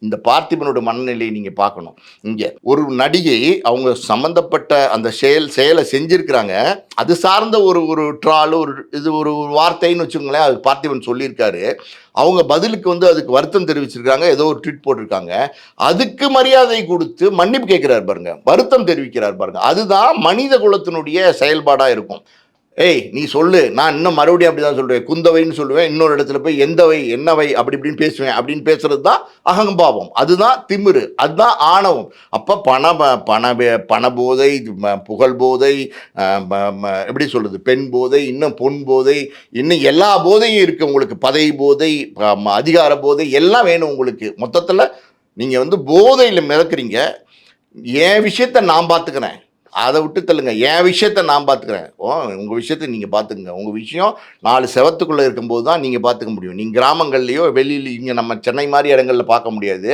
இந்த பார்த்திபனோட மனநிலையை நீங்க பார்க்கணும். இங்க ஒரு நடிகை அவங்க சம்பந்தப்பட்ட அந்த செயலை செஞ்சிருக்கிறாங்க. அது சார்ந்த ஒரு ஒரு ட்ரால் ஒரு இது ஒரு வார்த்தைன்னு வச்சுக்கோங்களேன். அது பார்த்திபன் சொல்லியிருக்காரு. அவங்க பதிலுக்கு வந்து அதுக்கு வருத்தம் தெரிவிச்சிருக்காங்க. ஏதோ ஒரு ட்வீட் போட்டிருக்காங்க. அதுக்கு மரியாதை கொடுத்து மன்னிப்பு கேட்கிறார் பாருங்க. வருத்தம் தெரிவிக்கிறார் பாருங்க. அதுதான் மனித குலத்தினுடைய செயல்பாடா இருக்கும். ஏய் நீ சொல்லு, நான் இன்னும் மறுபடியும் அப்படிதான் சொல்றேன். குந்தவைன்னு சொல்லுவேன். இன்னொரு இடத்துல போய் எந்தவை என்னவை அப்படி இப்படின்னு பேசுவேன் அப்படின்னு பேசுறது தான் அகம்பாவம். அதுதான் திமிரு, அதுதான் ஆணவம். அப்ப பண போதை, புகழ் போதை, எப்படி சொல்றது, பெண் போதை, இன்னும் பொன் போதை, இன்னும் எல்லா போதையும் இருக்கு உங்களுக்கு. பதவி போதை, அதிகார போதை எல்லாம் வேணும் உங்களுக்கு. மொத்தத்துல நீங்க வந்து போதையில மிதக்குறீங்க. என் விஷயத்த நான் பார்த்துக்கிறேன், அதை விட்டு தள்ளுங்க. என் விஷயத்த நான் பார்த்துக்கிறேன். உங்கள் விஷயத்தை நீங்கள் பார்த்துக்குங்க. உங்கள் விஷயம் 4 செவத்துக்குள்ளே இருக்கும்போது தான் நீங்கள் பார்த்துக்க முடியும். நீங்கள் கிராமங்கள்லையோ வெளியில் இங்கே நம்ம சென்னை மாதிரி இடங்களில் பார்க்க முடியாது.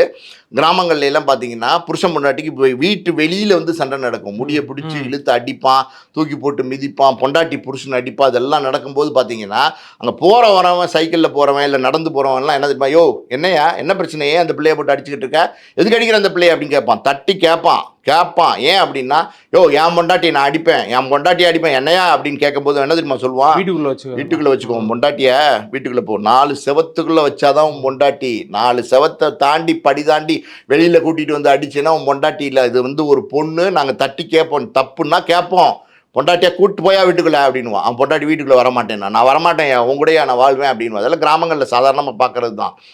கிராமங்கள்ல எல்லாம் பார்த்தீங்கன்னா புருஷன் பொண்டாட்டிக்கு போய் வீட்டு வெளியில் வந்து சண்டை நடக்கும். முடியை பிடிச்சி இழுத்து அடிப்பான், தூக்கி போட்டு மிதிப்பான், பொண்டாட்டி புருஷன் அடிப்பான். அதெல்லாம் நடக்கும்போது பார்த்தீங்கன்னா அங்கே வரவன், சைக்கிளில் போகிறவன் இல்லை நடந்து போகிறவன்லாம் என்ன தெரியுமா, யோ என்னையா என்ன பிரச்சனையே அந்த பிள்ளையை போட்டு அடிச்சுக்கிட்டு இருக்க, எதுக்கு அடிக்கிற அந்த பிள்ளையை அப்படின்னு கேட்பான். தட்டி கேட்பான். ஏன் அப்படின்னா, யோ என் பொண்டாட்டி நான் அடிப்பேன், என் பொண்டாட்டியை அடிப்பேன் என்னையா அப்படின்னு கேட்கும்போது என்ன தெரியுமா சொல்லுவான், வீட்டுக்குள்ளே வச்சுக்கோங்க பொண்டாட்டிய, வீட்டுக்குள்ளே போ, 4 செவத்துக்குள்ளே வச்சாதான் உன் பொண்டாட்டி. 4 செவத்தை தாண்டி படி தாண்டி வெளியில் கூட்டிகிட்டு வந்து அடிச்சேன்னா உன் பொண்டாட்டி இல்லை. இது வந்து ஒரு பொண்ணு, நாங்கள் தட்டி கேட்போம், தப்புன்னா கேட்போம். பொண்டாட்டியா கூட்டு போயா வீட்டுக்குள்ள அப்படின்வான். அவன் பொண்டாட்டி வீட்டுக்குள்ளே வரமாட்டேன், நான் வரமாட்டேன், உன் கூடயா நான் வாழ்வேன் அப்படின்னு. அதெல்லாம் கிராமங்களில் சாதாரணமாக பார்க்கறது தான்.